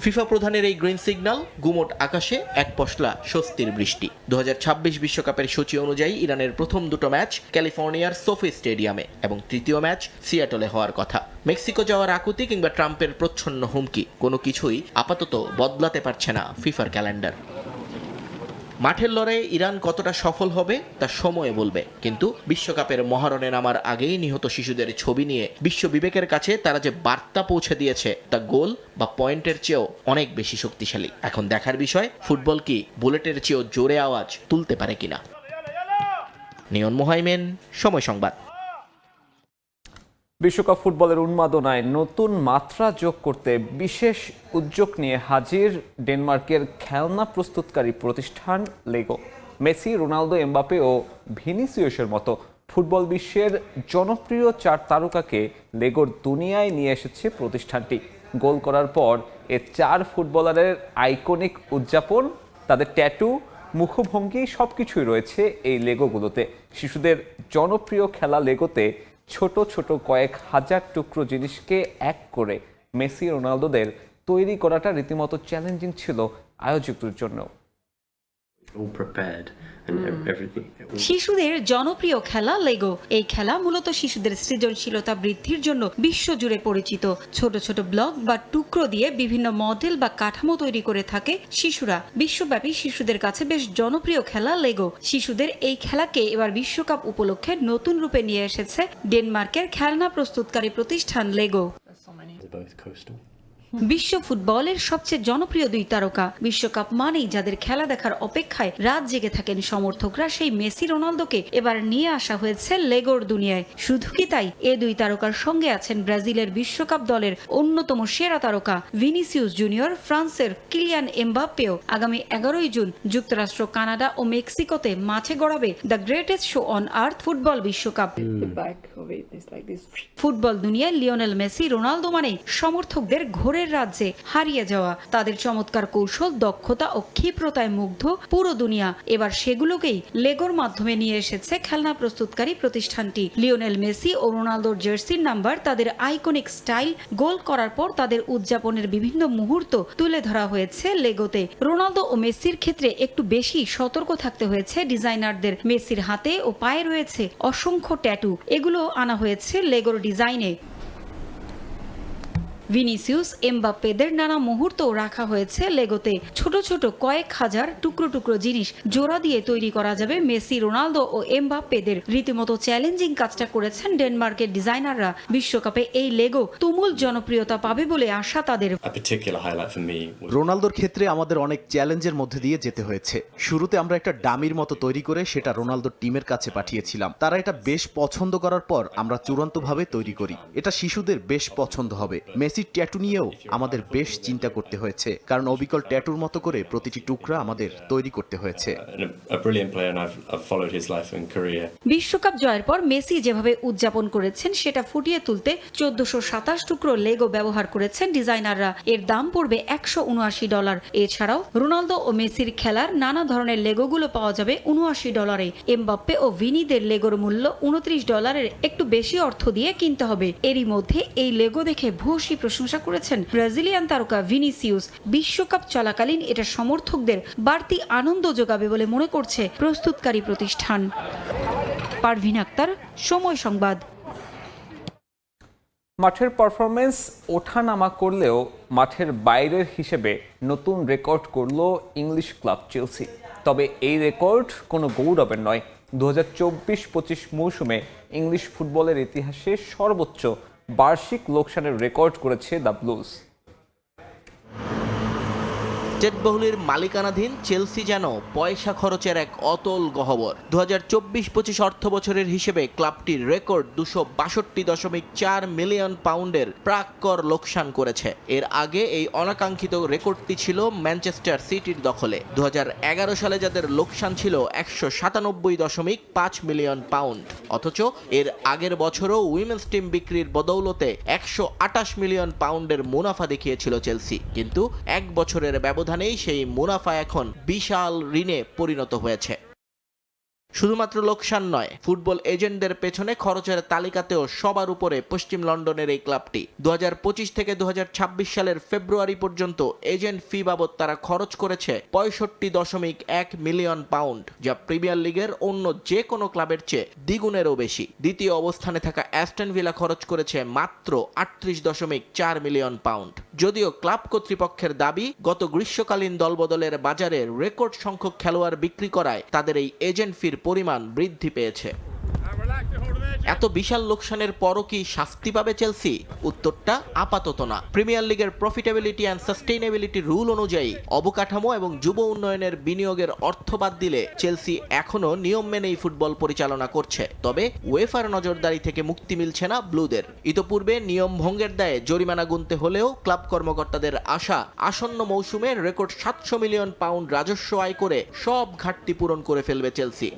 ফিফা প্রধানের এই গ্রিন সিগন্যাল, গুমোট আকাশে এক পশলা স্বস্তির বৃষ্টি। 2026 বিশ্বকাপের সূচি অনুযায়ী ইরানের প্রথম দুটো ম্যাচ ক্যালিফোর্নিয়ার সোফি স্টেডিয়ামে এবং তৃতীয় ম্যাচ সিয়াটলে হওয়ার কথা। মেক্সিকো যাওয়ার আকুতি কিংবা ট্রাম্পের প্রচ্ছন্ন হুমকি কোনো কিছুই আপাতত বদলাতে পারছে না ফিফার ক্যালেন্ডার। মাঠের লড়াইয়ে ইরান কতটা সফল হবে তা সময়ে বলবে, কিন্তু বিশ্বকাপের মহারণে নামার আগেই নিহত শিশুদের ছবি নিয়ে বিশ্ব বিবেকের কাছে তারা যে বার্তা পৌঁছে দিয়েছে তা গোল বা পয়েন্টের চেয়েও অনেক বেশি শক্তিশালী। এখন দেখার বিষয় ফুটবল কি বুলেটের চেয়েও জোরে আওয়াজ তুলতে পারে কিনা। নিয়ন মোহাইমেন, সময় সংবাদ। বিশ্বকাপ ফুটবলের উন্মাদনায় নতুন মাত্রা যোগ করতে বিশেষ উদ্যোগ নিয়ে হাজির ডেনমার্কের খেলনা প্রস্তুতকারী প্রতিষ্ঠান লেগো। মেসি, রোনালদো, এমবাপে ও ভিনিসিয়াসের মতো ফুটবল বিশ্বের জনপ্রিয় 4 তারকাকে লেগোর দুনিয়ায় নিয়ে এসেছে প্রতিষ্ঠানটি। গোল করার পর এ 4 ফুটবলারের আইকনিক উদযাপন, তাদের ট্যাটু, মুখভঙ্গি সবকিছুই রয়েছে এই লেগোগুলোতে। শিশুদের জনপ্রিয় খেলা লেগোতে ছোট ছোট কয়েক হাজার টুকরো জিনিসকে এক করে মেসি, রোনালদোদের তৈরি করাটা রীতিমতো চ্যালেঞ্জিং ছিল আয়োজকদের জন্য। শিশুদের জনপ্রিয় খেলা লেগো। এই খেলা মূলত শিশুদের সৃজনশীলতা বৃদ্ধির জন্য বিশ্বজুড়ে পরিচিত। ছোট ছোট ব্লক বা টুকরো দিয়ে বিভিন্ন মডেল বা কাঠামো তৈরি করে থাকে শিশুরা। বিশ্বব্যাপী শিশুদের কাছে বেশ জনপ্রিয় খেলা লেগো। শিশুদের এই খেলাকে এবার বিশ্বকাপ উপলক্ষে নতুন রূপে নিয়ে এসেছে ডেনমার্কের খেলনা প্রস্তুতকারী প্রতিষ্ঠান লেগো। বিশ্ব ফুটবলের সবচেয়ে জনপ্রিয় দুই তারকা, বিশ্বকাপ মানেই যাদের খেলা দেখার অপেক্ষায় রাত জেগে থাকেন সমর্থকরা, সেই মেসি রোনালদোকে এবার নিয়ে আসা হয়েছে লেগোর দুনিয়ায়। শুধু কি তাই, এ দুই তারকার সঙ্গে আছেন ব্রাজিলের বিশ্বকাপ দলের অন্যতম সেরা তারকা ভিনিসিয়াস জুনিয়র, ফ্রান্সের কিলিয়ান এমবাপ্পেও। আগামী 11ই জুন যুক্তরাষ্ট্র, কানাডা ও মেক্সিকোতে মাঠে গড়াবে the greatest show on earth football বিশ্বকাপ। ফুটবল দুনিয়ায় লিওনেল মেসি, রোনালদো মানেই সমর্থকদের ঘোরের রাজ্যে হারিয়ে যাওয়া। তাদের চমৎকার কৌশল, দক্ষতা ও ক্ষিপ্রতায় মুগ্ধ পুরো দুনিয়া। এবার সেগুলোকেই লেগোর মাধ্যমে নিয়ে এসেছে খেলনা প্রস্তুতকারী প্রতিষ্ঠানটি। লিওনেল মেসি ও রোনালদোর জার্সির নাম্বার, তাদের আইকনিক স্টাইল, গোল করার পর তাদের উদযাপনের বিভিন্ন মুহূর্ত তুলে ধরা হয়েছে লেগোতে। রোনালদো ও মেসির ক্ষেত্রে একটু বেশি সতর্ক থাকতে হয়েছে ডিজাইনারদের। মেসির হাতে ও পায়ে রয়েছে অসংখ্য ট্যাটু, এগুলো আনা হয়েছে লেগোর ডিজাইনে। ভিনিসিয়াস, এমবাপ্পেদের নানা মুহূর্ত রাখা হয়েছে লেগোতে। ছোট ছোট কয়েক হাজার টুকরো টুকরো জিনিস জোড়া দিয়ে তৈরি করা যাবে মেসি, রোনালদো ও এমবাপ্পেদের। রীতিমতো চ্যালেঞ্জিং কাজটা করেছেন ডেনমার্কের ডিজাইনাররা। বিশ্বকাপে এই লেগো তুমুল জনপ্রিয়তা পাবে বলে আশা তাদের। রোনালদোর ক্ষেত্রে আমাদের অনেক চ্যালেঞ্জের মধ্যে দিয়ে যেতে হয়েছে। শুরুতে আমরা একটা ডামির মতো তৈরি করে সেটা রোনালদোর টিমের কাছে পাঠিয়েছিলাম। তারা এটা বেশ পছন্দ করার পর আমরা চূড়ান্তভাবে তৈরি করি। এটা শিশুদের বেশ পছন্দ হবে। মেসির ট্যাটু নিয়েও আমাদের বেশ চিন্তা করতে হয়েছে, কারণ অবিকল ট্যাটুর মতো করে প্রতিটি টুকরা আমাদের তৈরি করতে হয়েছে। বিশ্বকাপ জয়ের পর মেসি যেভাবে উদযাপন করেছেন সেটা ফুটিয়ে তুলতে 1427 টুকরো লেগো ব্যবহার করেছেন ডিজাইনাররা। এর দাম পড়বে $179। এছাড়াও রোনালদো ও মেসির খেলার নানা ধরনের লেগোগুলো পাওয়া যাবে $79। এমবাপ্পে ও ভিনিদের লেগোর মূল্য $29, একটু বেশি অর্থ দিয়ে কিনতে হবে। এরই মধ্যে এই লেগো দেখে ভূয়সী প্রশংসা করেছেন ব্রাজিলিয়ান তারকা ভিনিসিয়াস। বিশ্বকাপ চলাকালীন এটা সমর্থকদের বাড়তি আনন্দ যোগাবে বলে মনে করছে প্রস্তুতকারী প্রতিষ্ঠান। পারভিন আক্তার, সময় সংবাদ। মাঠের পারফরমেন্স ওঠানামা করলেও মাঠের বাইরের হিসেবে নতুন রেকর্ড করল ইংলিশ ক্লাব চেলসি। তবে এই রেকর্ড কোনো গৌরবের নয়। 2024-25 মৌসুমে ইংলিশ ফুটবলের ইতিহাসে সর্বোচ্চ বার্ষিক লোকসানের রেকর্ড করেছে দ্য ব্লুজ। জেটবহুলের মালিকানাধীন চেলসি যেন পয়সা খরচের এক অতল গহ্বর। 2024-25 অর্থ বছরের হিসেবে ক্লাবটির রেকর্ড £262.4 মিলিয়ন প্রাক্কর লোকসান করেছে। এর আগে এই অনাকাঙ্ক্ষিত রেকর্ডটি ছিল ম্যানচেস্টার সিটির দখলে। 2011 সালে যাদের লোকসান ছিল £197.5 মিলিয়ন। অথচ এর আগের বছরও উইমেন্স টিম বিক্রির বদৌলতে £128 মিলিয়ন মুনাফা দেখিয়েছিল চেলসি। কিন্তু এক বছরের ব্যবধানেই সেই মুনাফা এখন বিশাল ঋণে পরিণত হয়েছে। শুধুমাত্র লোকসান নয়, ফুটবল এজেন্টদের পেছনে খরচের তালিকাতেও সবার উপরে পশ্চিম লন্ডনের এই ক্লাবটি। 2025 থেকে 2026 সালের ফেব্রুয়ারি পর্যন্ত এজেন্ট ফি বাবদ তারা খরচ করেছে £65.1 মিলিয়ন, যা প্রিমিয়ার লিগের অন্য যে কোনো ক্লাবের চেয়ে দ্বিগুণেরও বেশি। দ্বিতীয় অবস্থানে থাকা অ্যাস্টন ভিলা খরচ করেছে মাত্র £38.4 মিলিয়ন। যদিও ক্লাব কর্তৃপক্ষের দাবি, গত গ্রীষ্মকালীন দলবদলের বাজারে রেকর্ড সংখ্যক খেলোয়াড় বিক্রি করায় তাদের এই এজেন্ট ফির পরিমাণ বৃদ্ধি পেয়েছে। এত বিশাল লোকসানের পরও কি শাস্তি পাবে চেলসি? উত্তরটা আপাতত না। প্রিমিয়ার লিগের প্রফিটেবিলিটি অ্যান্ড সাস্টেইনেবিলিটি রুল অনুযায়ী অবকাঠামো এবং যুব উন্নয়নের বিনিয়োগের অর্থ বাদ দিলে চেলসি এখনো নিয়ম মেনেই ফুটবল পরিচালনা করছে। তবে উয়েফার নজরদারি থেকে মুক্তি মিলছে না ব্লুদের। ইতোপূর্বে নিয়ম ভঙ্গের দায়ে জরিমানা গুনতে হলেও ক্লাব কর্মকর্তাদের আশা, আসন্ন মৌসুমে রেকর্ড £700 মিলিয়ন রাজস্ব আয় করে সব ঘাটতি পূরণ করে ফেলবে চেলসি।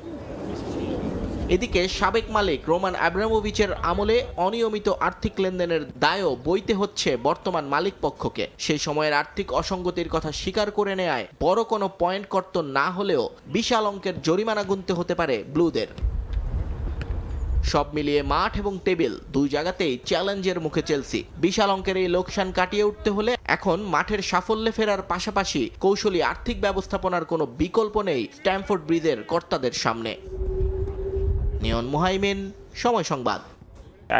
এদিকে সাবেক মালিক রোমান আব্রামোভিচের আমলে অনিয়মিত আর্থিক লেনদেনের দায়ও বইতে হচ্ছে বর্তমান মালিক পক্ষকে। সেই সময়ের আর্থিক অসঙ্গতির কথা স্বীকার করে নেয় বড় কোনো পয়েন্ট কর্তন না হলেও বিশাল অঙ্কের জরিমানা গুনতে হতে পারে ব্লুদের। সব মিলিয়ে মাঠ এবং টেবিল দুই জায়গাতেই চ্যালেঞ্জের মুখে চেলসি। বিশাল অঙ্কের এই লোকসান কাটিয়ে উঠতে হলে এখন মাঠের সাফল্যে ফেরার পাশাপাশি কৌশলী আর্থিক ব্যবস্থাপনার কোনো বিকল্প নেই স্ট্যামফোর্ড ব্রিজের কর্তাদের সামনে। নিয়ন মুহাইমিন, সময় সংবাদ।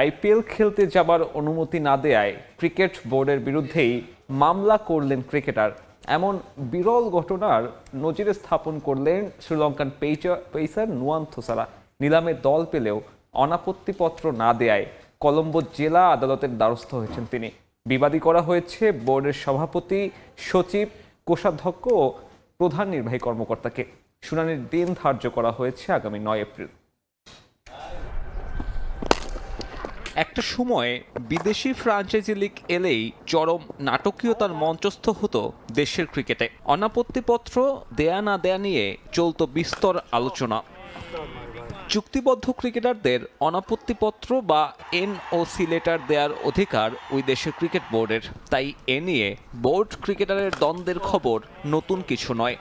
আইপিএল খেলতে যাবার অনুমতি না দেয়ায় ক্রিকেট বোর্ডের বিরুদ্ধেই মামলা করলেন ক্রিকেটার। এমন বিরল ঘটনার নজির স্থাপন করলেন শ্রীলঙ্কান পেসার নুয়ান থোসারা। নিলামে দল পেলেও অনাপত্তিপত্র না দেয়ায় কলম্বো জেলা আদালতের দ্বারস্থ হয়েছেন তিনি। বিবাদী করা হয়েছে বোর্ডের সভাপতি, সচিব, কোষাধ্যক্ষ ও প্রধান নির্বাহী কর্মকর্তাকে। শুনানির দিন ধার্য করা হয়েছে আগামী 9 এপ্রিল। একটা সময় বিদেশি ফ্র্যাঞ্চাইজি লিগ এলেই চরম নাটকীয়তার মঞ্চস্থ হতো দেশের ক্রিকেটে। অনাপত্তিপত্র দেয়া না দেয়া নিয়ে চলত বিস্তর আলোচনা। চুক্তিবদ্ধ ক্রিকেটারদের অনাপত্তিপত্র বা এনওসি লেটার দেওয়ার অধিকার ওই দেশের ক্রিকেট বোর্ডের। তাই এ নিয়ে বোর্ড ক্রিকেটারের দ্বন্দ্বের খবর নতুন কিছু নয়।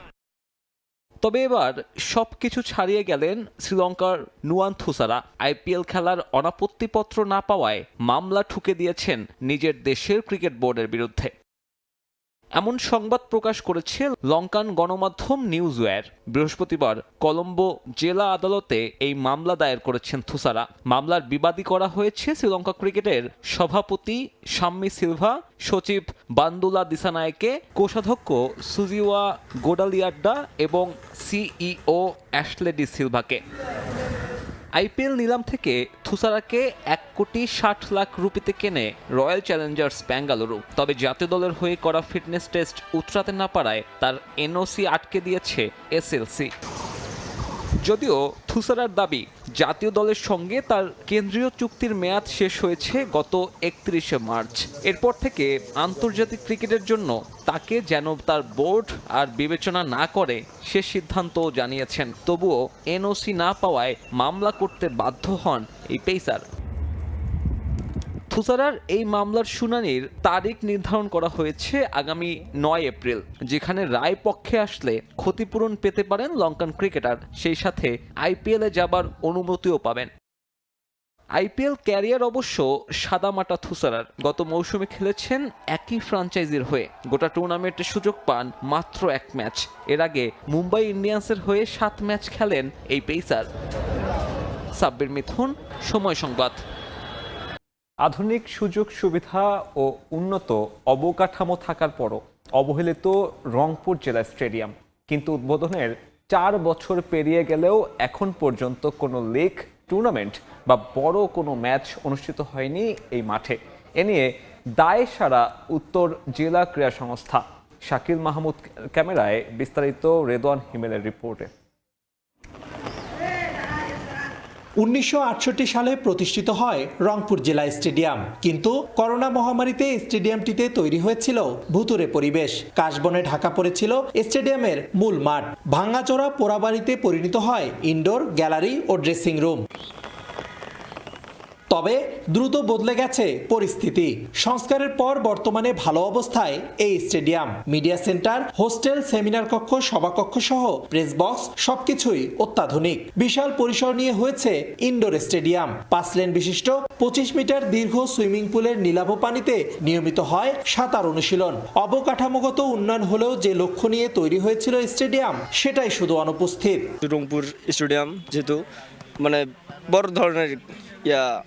তবে এবার সবকিছু ছাড়িয়ে গেলেন শ্রীলঙ্কার নুয়ান থুসারা। আইপিএল খেলার অনাপত্তিপত্র না পাওয়ায় মামলা ঠুকে দিয়েছেন নিজের দেশের ক্রিকেট বোর্ডের বিরুদ্ধে। এমন সংবাদ প্রকাশ করেছে লঙ্কান গণমাধ্যম নিউজওয়্যার। বৃহস্পতিবার কলম্বো জেলা আদালতে এই মামলা দায়ের করেছেন থুসারা। মামলার বিবাদী করা হয়েছে শ্রীলঙ্কা ক্রিকেটের সভাপতি শাম্মী সিলভা, সচিব বান্দুলা দিসানায়কে, কোষাধ্যক্ষ সুজিওয়া গোডালিয়াড্ডা এবং সিইও অ্যাশলে ডি সিলভাকে। আইপিএল নিলাম থেকে থুসারাকে 1,60,00,000 রুপিতে কেনে রয়্যাল চ্যালেঞ্জার্স বেঙ্গালুরু। তবে জাতীয় দলের হয়ে করা ফিটনেস টেস্ট উতরাতে না পারায় তার এনওসি আটকে দিয়েছে এসএলসি। যদিও থুসারার দাবি, জাতীয় দলের সঙ্গে তার কেন্দ্রীয় চুক্তির মেয়াদ শেষ হয়েছে গত 31শে মার্চ। এরপর থেকে আন্তর্জাতিক ক্রিকেটের জন্য তাকে যেন তার বোর্ড আর বিবেচনা না করে সে সিদ্ধান্তও জানিয়েছেন। তবুও এনওসি না পাওয়ায় মামলা করতে বাধ্য হন এই পেসার। থুসারার এই মামলার শুনানির তারিখ নির্ধারণ করা হয়েছে আগামী 9 এপ্রিল, যেখানে রায় পক্ষে আসলে ক্ষতিপূরণ পেতে পারেন লঙ্কান ক্রিকেটার। সেই সাথে আইপিএলে যাবার অনুমতিও পাবেন। আইপিএল ক্যারিয়ার অবশ্য সাদামাটা থুসারার। গত মৌসুমে খেলেছেন একই ফ্র্যাঞ্চাইজির হয়ে। গোটা টুর্নামেন্টে সুযোগ পান মাত্র 1 ম্যাচ। এর আগে মুম্বাই ইন্ডিয়ান্সের হয়ে 7 ম্যাচ খেলেন এই পেসার। সাব্বির মিথুন, সময় সংবাদ। আধুনিক সুযোগ সুবিধা ও উন্নত অবকাঠামো থাকার পরও অবহেলিত রংপুর জেলা স্টেডিয়াম। কিন্তু উদ্বোধনের 4 বছর পেরিয়ে গেলেও এখন পর্যন্ত কোনো লিগ, টুর্নামেন্ট বা বড় কোনো ম্যাচ অনুষ্ঠিত হয়নি এই মাঠে। এ নিয়ে দায় সারা উত্তর জেলা ক্রীড়া সংস্থা। শাকিল মাহমুদ ক্যামেরায়, বিস্তারিত রেদওয়ান হিমেলের রিপোর্টে। 1968 সালে প্রতিষ্ঠিত হয় রংপুর জেলা স্টেডিয়াম, কিন্তু করোনা মহামারীতে স্টেডিয়ামটিতে তৈরি হয়েছিল ভুতুরে পরিবেশ। কাশবনে ঢাকা পড়েছিল স্টেডিয়ামের মূল মাঠ। ভাঙাচোরা পোড়াবাড়িতে পরিণত হয় ইনডোর, গ্যালারি ও ড্রেসিং রুম। তবে দ্রুত বদলে গেছে পরিস্থিতি। সংস্কারের পর বর্তমানে ভালো অবস্থায় এই stadium. Media centre, hostel, seminar কক্ষ, সভাকক্ষ সহ প্রেস বক্স সবকিছুই অত্যাধুনিক। বিশাল পরিসর নিয়ে হয়েছে ইনডোর স্টেডিয়াম। 5 লেন বিশিষ্ট 25 মিটার দীর্ঘ সুইমিং পুলের নীলাভ পানিতে নিয়মিত হয় সাঁতার অনুশীলন। অবকাঠামোগত উন্নয়ন হলেও যে লক্ষ্য নিয়ে তৈরি হয়েছিল স্টেডিয়াম, সেটাই শুধু অনুপস্থিত। রংপুর স্টেডিয়াম যেহেতু মানে বড় ধরনের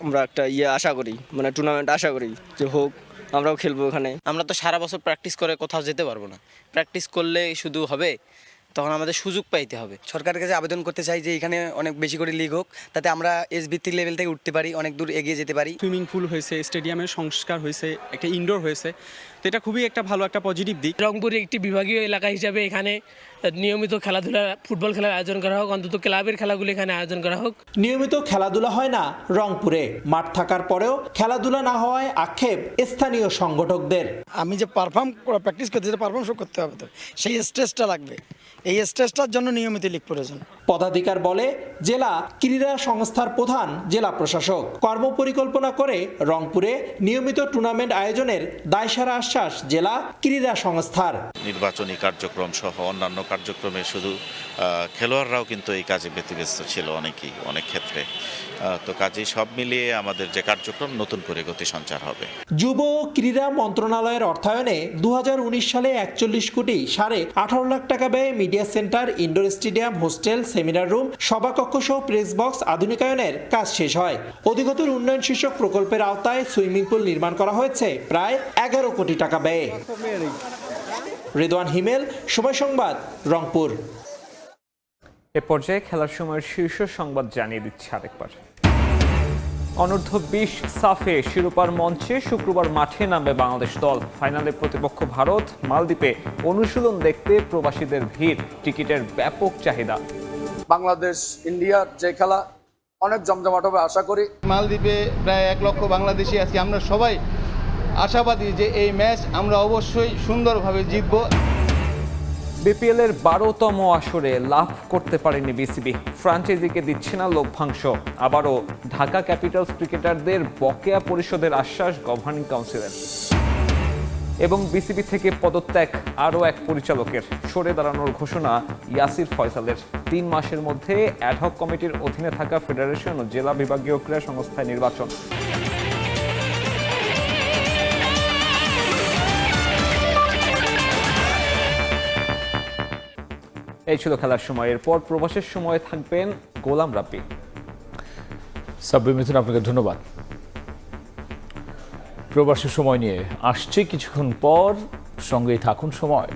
আমরা একটা আশা করি, মানে টুর্নামেন্ট আশা করি যে হোক, আমরাও খেলবো ওখানে। আমরা তো সারা বছর প্র্যাকটিস করে কোথাও যেতে পারবো না। প্র্যাকটিস করলে শুধু হবে, তখন আমাদের সুযোগ পাইতে হবে। সরকারের কাছে আবেদন করতে চাই যে এখানে অনেক বেশি করে লিগ হোক, তাতে আমরা এস ভিত্তিক লেভেল থেকে উঠতে পারি, অনেক দূর এগিয়ে যেতে পারি। সুইমিং পুল হয়েছে, স্টেডিয়ামের সংস্কার হয়েছে, একটা ইনডোর হয়েছে, তো এটা খুবই একটা ভালো একটা পজিটিভ দিক। রংপুরে একটি বিভাগীয় এলাকা হিসাবে এখানে নিয়মিত খেলাধুলা, ফুটবল খেলার আয়োজন করা হোক, অন্তত ক্লাবের খেলাগুলো এখানে আয়োজন করা হোক। নিয়মিত খেলাধুলা হয় না রংপুরে। মাঠ থাকার পরেও খেলাধুলা না হওয়ায় আক্ষেপ স্থানীয় সংগঠকদের। আমি যে প্র্যাকটিস করতে পারফর্ম করতে হবে, তো সেই স্ট্রেসটা লাগবে। এই স্ট্রেসটার জন্য নিয়মিত লিগ প্রয়োজন। পদাধিকার বলে জেলা ক্রীড়া সংস্থার প্রধান জেলা প্রশাসক। কর্মপরিকল্পনা করে রংপুরে নিয়মিত টুর্নামেন্ট আয়োজনের দায়সারা আশ্বাস জেলা ক্রীড়া সংস্থার। নির্বাচনী কার্যক্রম সহ অন্যান্য কার্যক্রমে শুধু খেলোয়াড়রাও কিন্তু এই কাজে ব্যতিব্যস্ত ছিল অনেকেই, অনেক ক্ষেত্রে। তো কাজেই সব মিলিয়ে আমাদের যে কার্যক্রম নতুন করে গতি সঞ্চার হবে। যুব ক্রীড়া মন্ত্রণালয়ের অর্থায়নে 2019 সালে 41 কোটি 18.5 লাখ টাকা ব্যয়ে media centre, indoor stadium, hostel, seminar room, সভাকক্ষ সহ প্রেস বক্স আধুনিকায়নের কাজ শেষ হয়। অধিকতর উন্নয়ন শীর্ষক প্রকল্পের আওতায় সুইমিং পুল নির্মাণ করা হয়েছে প্রায় 11 কোটি টাকা ব্যয়ে। রেদওয়ান হিমেল, সময় সংবাদ, রংপুর। এ পর্যায়ে খেলার সময়ের শীর্ষ সংবাদ জানিয়ে দিচ্ছে আরেকবার। অনূর্ধ্ব-20 সাফে শিরোপার মঞ্চে শুক্রবার মাঠে নামবে বাংলাদেশ দল। ফাইনালে প্রতিপক্ষ ভারত। মালদ্বীপে অনুশীলন দেখতে প্রবাসীদের ভিড়, টিকিটের ব্যাপক চাহিদা। বাংলাদেশ ইন্ডিয়ার যে খেলা অনেক জমজমাট হবে আশা করি। মালদ্বীপে প্রায় 1 লক্ষ বাংলাদেশি আছি, আমরা সবাই আশাবাদী যে এই ম্যাচ আমরা অবশ্যই সুন্দরভাবে জিতব। বিপিএলের 12তম আসরে লাভ করতে পারেনি বিসিবি। ফ্র্যাঞ্চাইজিকে দিচ্ছে না লভ্যাংশ। আবারও ঢাকা ক্যাপিটালস ক্রিকেটারদের বকেয়া পরিশোধের আশ্বাস গভর্নিং কাউন্সিলের। এবং বিসিবি থেকে পদত্যাগ আরও এক পরিচালকের। সরে দাঁড়ানোর ঘোষণা ইয়াসির ফয়সালের। 3 মাসের মধ্যে অ্যাডহক কমিটির অধীনে থাকা ফেডারেশন ও জেলা বিভাগীয় ক্রীড়া সংস্থায় নির্বাচন। এই ছিল খেলার সময়। এরপর প্রবাসের সময় থাকবেন গোলাম রাব্বি। সাব্বির মিথুন, আপনাকে ধন্যবাদ। প্রবাসী সময় নিয়ে আসছে কিছুক্ষণ পর, সঙ্গেই থাকুন সময়।